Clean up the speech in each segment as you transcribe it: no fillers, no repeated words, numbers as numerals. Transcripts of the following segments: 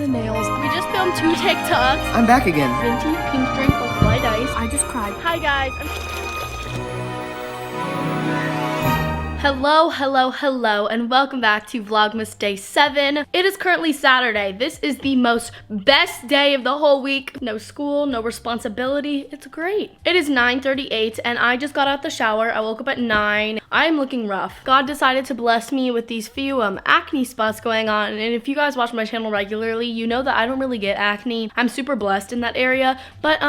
the nails. We just filmed 2 TikToks. I'm back again. Venti pink drink with light ice. I just cried. Hi guys. Hello, and welcome back to Vlogmas Day 7. It is currently Saturday. This is the most best day of the whole week. No school, no responsibility. It's great. It is 9:38 and I just got out the shower. I woke up at 9. I am looking rough. God decided to bless me with these few acne spots going on. And if you guys watch my channel regularly, you know that I don't really get acne. I'm super blessed in that area. But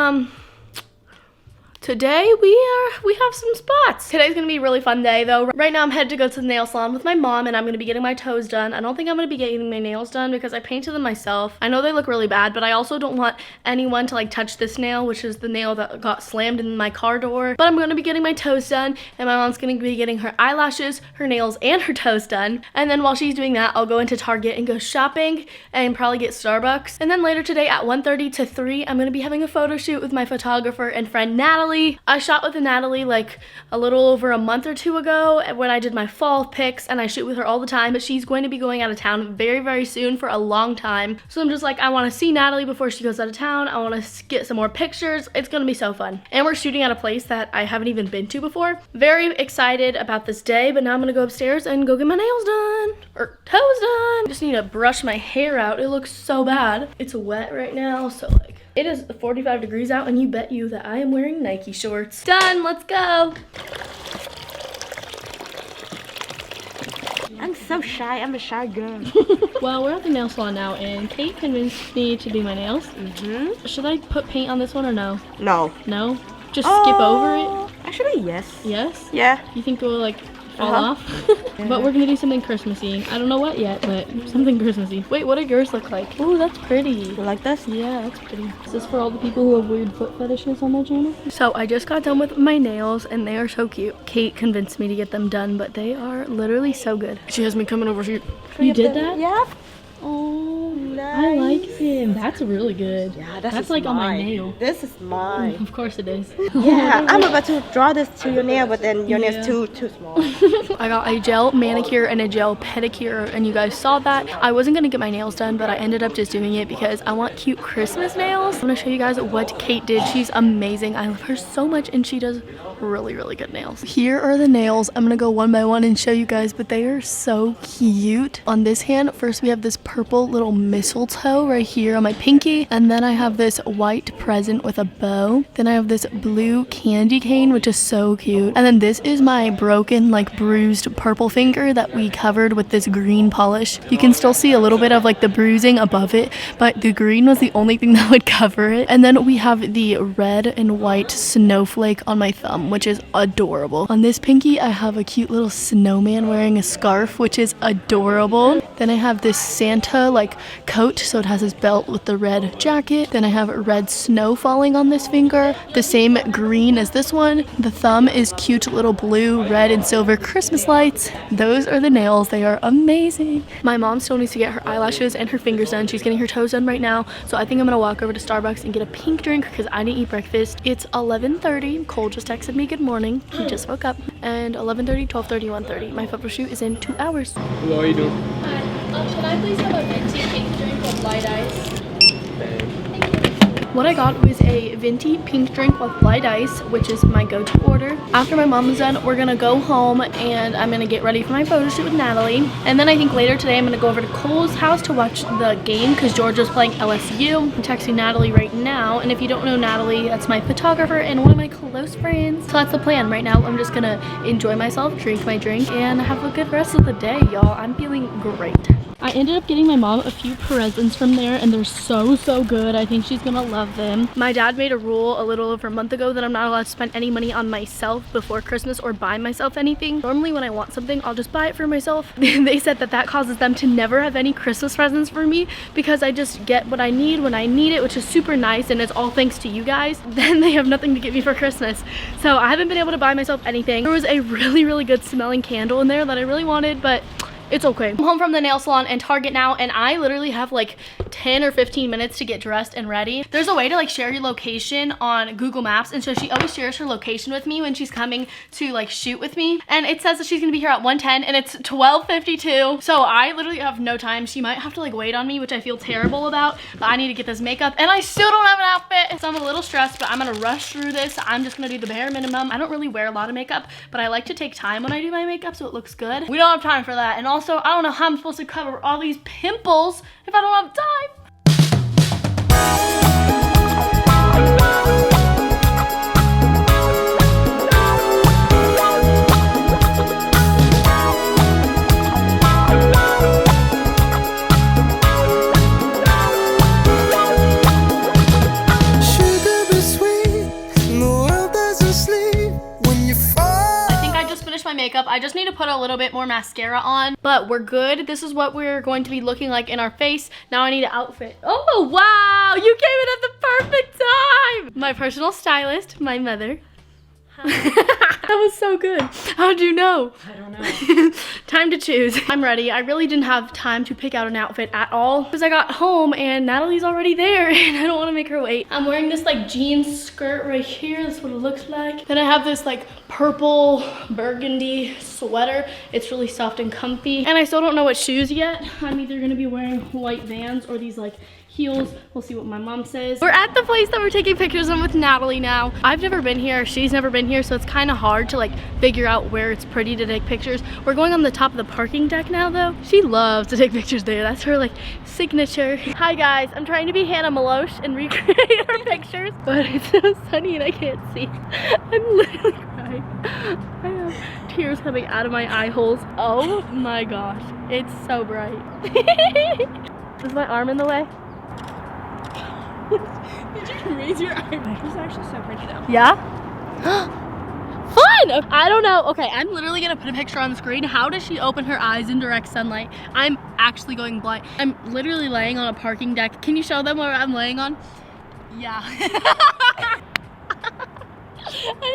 today we have some spots. Today's gonna be a really fun day though. Right now I'm headed to go to the nail salon with my mom and I'm gonna be getting my toes done. I don't think I'm gonna be getting my nails done because I painted them myself. I know they look really bad, but I also don't want anyone to like touch this nail, which is the nail that got slammed in my car door. But I'm gonna be getting my toes done and my mom's gonna be getting her eyelashes, her nails, and her toes done. And then while she's doing that, I'll go into Target and go shopping and probably get Starbucks. And then later today at 1:30 to 3, I'm gonna be having a photo shoot with my photographer and friend Natalie. I shot with Natalie like a little over a month or 2 ago when I did my fall pics, and I shoot with her all the time, but she's going to be going out of town very soon for a long time. So I'm just like, I want to see Natalie before she goes out of town. I want to get some more pictures. It's going to be so fun. And we're shooting at a place that I haven't even been to before. Very excited about this day, but now I'm going to go upstairs and go get my nails done. Or toes done. Just need to brush my hair out. It looks so bad. It's wet right now, so like, it is 45 degrees out, and you bet you that I am wearing Nike shorts. Done, let's go. I'm so shy, I'm a shy girl. Well, we're at the nail salon now, and Kate convinced me to do my nails. Should I put paint on this one or no? No. No? Just skip over it? Actually, yes. Yes? Yeah. You think it will like fall off? But we're gonna do something Christmassy. I don't know what yet, but something Christmassy. Wait, what do yours look like? Oh, that's pretty. You like this? Yeah, that's pretty. Is this for all the people who have weird foot fetishes on my channel? So I just got done with my nails and they are so cute. Kate convinced me to get them done, but they are literally so good. She has me coming over here. You did that? Yeah. Oh, nice. I like him. That's really good. Yeah, that's like on my nail. This is mine. Of course it is. Yeah, I'm about to draw this to your nail, but then your nail's too small. I got a gel manicure and a gel pedicure, and you guys saw that. I wasn't gonna get my nails done, but I ended up just doing it because I want cute Christmas nails. I'm gonna show you guys what Kate did. She's amazing. I love her so much, and she does really good nails. Here are the nails. I'm gonna go one by one and show you guys, but they are so cute. On this hand, first we have this purple little mistletoe right here on my pinky, and then I have this white present with a bow. Then I have this blue candy cane, which is so cute, and then this is my broken, like bruised purple finger that we covered with this green polish. You can still see a little bit of like the bruising above it, but the green was the only thing that would cover it. And then we have the red and white snowflake on my thumb, which is adorable. On this pinky, I have a cute little snowman wearing a scarf, which is adorable. Then I have this Santa like coat, so it has this belt with the red jacket. Then I have red snow falling on this finger, the same green as this one. The thumb is cute little blue, red, and silver Christmas lights. Those are the nails. They are amazing. My mom still needs to get her eyelashes and her fingers done. She's getting her toes done right now, so I think I'm gonna walk over to Starbucks and get a pink drink because I didn't eat breakfast. It's 11:30. Cole just texted me good morning. He just woke up. And 11:30, 12:30, 1:30. My photo shoot is in 2 hours. Hello, how are you doing? Hi. Can I please have a venti pink drink with light ice? What I got was a venti pink drink with light ice, which is my go-to order. After my mom is done, we're gonna go home and I'm gonna get ready for my photo shoot with Natalie. And then I think later today I'm gonna go over to Cole's house to watch the game because Georgia's playing LSU. I'm texting Natalie right now, and if you don't know Natalie, that's my photographer and one of my close friends. So that's the plan. Right now I'm just gonna enjoy myself, drink my drink, and have a good rest of the day, y'all. I'm feeling great. I ended up getting my mom a few presents from there, and they're so good. I think she's gonna love them. My dad made a rule a little over a month ago that I'm not allowed to spend any money on myself before Christmas or buy myself anything. Normally when I want something, I'll just buy it for myself. They said that that causes them to never have any Christmas presents for me because I just get what I need when I need it, which is super nice, and it's all thanks to you guys. Then they have nothing to get me for Christmas. So I haven't been able to buy myself anything. There was a really good smelling candle in there that I really wanted, but It's okay. I'm home from the nail salon and Target now, and I literally have like 10 or 15 minutes to get dressed and ready. There's a way to like share your location on Google Maps, and so she always shares her location with me when she's coming to like shoot with me, and it says that she's gonna be here at 1:10 and it's 12:52, so I literally have no time. She might have to like wait on me, which I feel terrible about, but I need to get this makeup and I still don't have an outfit, so I'm a little stressed, but I'm gonna rush through this. I'm just gonna do the bare minimum. I don't really wear a lot of makeup, but I like to take time when I do my makeup so it looks good. We don't have time for that, and also I don't know how I'm supposed to cover all these pimples if I don't have time. My makeup. I just need to put a little bit more mascara on, but we're good. This is what we're going to be looking like in our face. Now I need an outfit. Oh wow, you came in at the perfect time. My personal stylist, my mother. That was so good. How'd you know? I don't know. Time to choose. I'm ready. I really didn't have time to pick out an outfit at all because I got home and Natalie's already there and I don't want to make her wait. I'm wearing this like jeans skirt right here. That's what it looks like. Then I have this like purple burgundy sweater. It's really soft and comfy. And I still don't know what shoes yet. I'm either going to be wearing white Vans or these like heels. We'll see what my mom says. We're at the place that we're taking pictures of with Natalie now. I've never been here, she's never been here, so it's kind of hard to like figure out where it's pretty to take pictures. We're going on the top of the parking deck now though. She loves to take pictures there. That's her like signature. Hi guys, I'm trying to be Hannah Maloche and recreate her pictures, but it's so sunny and I can't see. I'm literally crying. I have tears coming out of my eye holes. Oh my gosh, it's so bright. Is my arm in the way? Did you raise your eyebrows? It's actually so pretty though. Yeah? Fun! I don't know. Okay, I'm literally gonna put a picture on the screen. How does she open her eyes in direct sunlight? I'm actually going blind. I'm literally laying on a parking deck. Can you show them what I'm laying on? Yeah. I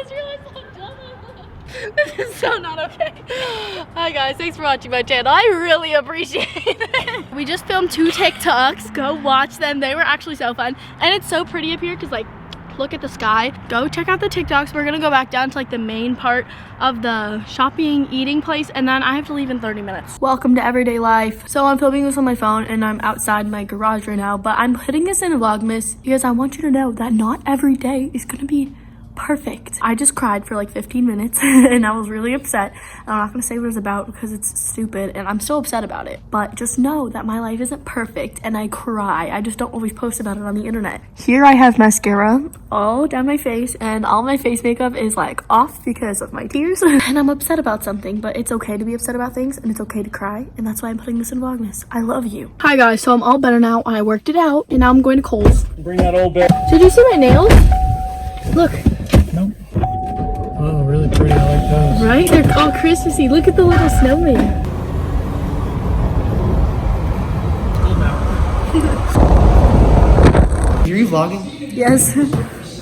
just realized I'm dumb. This is so not okay. Hi guys, thanks for watching my channel. I really appreciate it. We just filmed 2 TikToks. Go watch them. They were actually so fun. And it's so pretty up here because like, look at the sky. Go check out the TikToks. We're gonna go back down to like the main part of the shopping, eating place, and then I have to leave in 30 minutes. Welcome to everyday life. So I'm filming this on my phone and I'm outside my garage right now, but I'm putting this in vlogmas because I want you to know that not every day is gonna be perfect. I just cried for like 15 minutes and I was really upset. I'm not gonna say what it was about because it's stupid and I'm still upset about it, but just know that my life isn't perfect and I cry. I just don't always post about it on the internet. Here I have mascara all down my face and all my face makeup is like off because of my tears and I'm upset about something, but it's okay to be upset about things and it's okay to cry, and that's why I'm putting this in vlogmas. I love you. Hi guys, so I'm all better now. I worked it out and now I'm going to Kohl's. Bring that old bit. Did you see my nails? Look. Nope. Oh, really pretty. I like those. Right? They're all Christmassy. Look at the little snowman. Are you vlogging? Yes.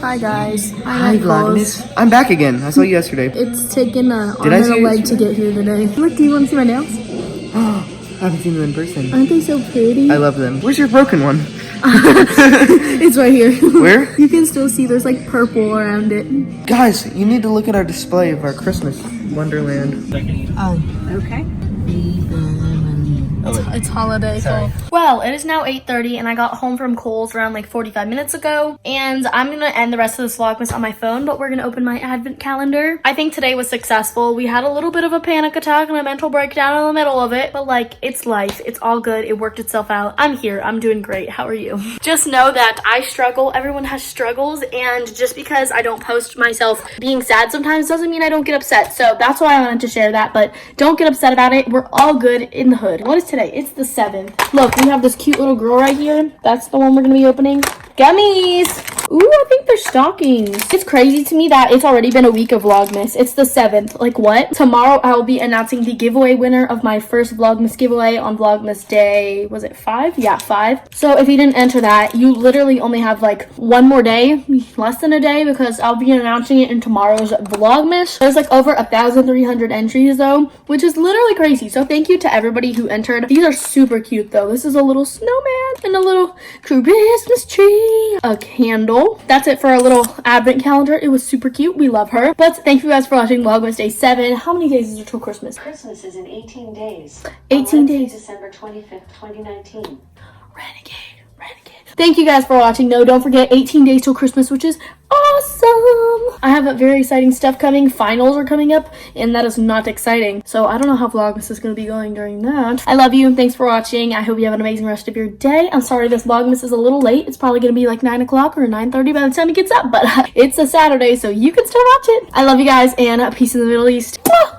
Hi guys. Hi vlogmas. I'm back again. I saw you yesterday. It's taken an arm I and see a you leg to get here today. Look, do you want to see my nails? I haven't seen them in person. Aren't they so pretty? I love them. Where's your broken one? It's right here. Where? You can still see there's like purple around it. Guys, you need to look at our display of our Christmas wonderland. Okay. It's holiday. Sorry. Well, it is now 8:30 and I got home from Kohl's around like 45 minutes ago, and I'm gonna end the rest of this vlogmas on my phone, but we're gonna open my advent calendar. I think today was successful. We had a little bit of a panic attack and a mental breakdown in the middle of it, but like, it's life. It's all good. It worked itself out. I'm here. I'm doing great. How are you? Just know that I struggle. Everyone has struggles, and just because I don't post myself being sad sometimes doesn't mean I don't get upset. So that's why I wanted to share that, but don't get upset about it. We're all good in the hood. What is today? It's the 7th. Look, we have this cute little girl right here. That's the one we're gonna be opening. Gummies! Ooh, I think they're stockings. It's crazy to me that it's already been a week of Vlogmas. It's the 7th. Like, what? Tomorrow, I will be announcing the giveaway winner of my first Vlogmas giveaway on Vlogmas day. Was it 5? Yeah, 5. So if you didn't enter that, you literally only have like one more day, less than a day, because I'll be announcing it in tomorrow's Vlogmas. There's like over 1,300 entries though, which is literally crazy. So thank you to everybody who entered. These are super cute though. This is a little snowman and a little Christmas tree, a candle. That's it for our little advent calendar. It was super cute. We love her. But thank you guys for watching Vlogmas day 7. How many days is it till Christmas? Christmas is in 18 days. 18 days. December 25th, 2019. Renegade. Thank you guys for watching. No, don't forget 18 days till Christmas, which is awesome. I have very exciting stuff coming. Finals are coming up, and that is not exciting. So I don't know how Vlogmas is going to be going during that. I love you. Thanks for watching. I hope you have an amazing rest of your day. I'm sorry this Vlogmas is a little late. It's probably going to be like 9 o'clock or 9:30 by the time it gets up, but it's a Saturday, so you can still watch it. I love you guys, and peace in the Middle East.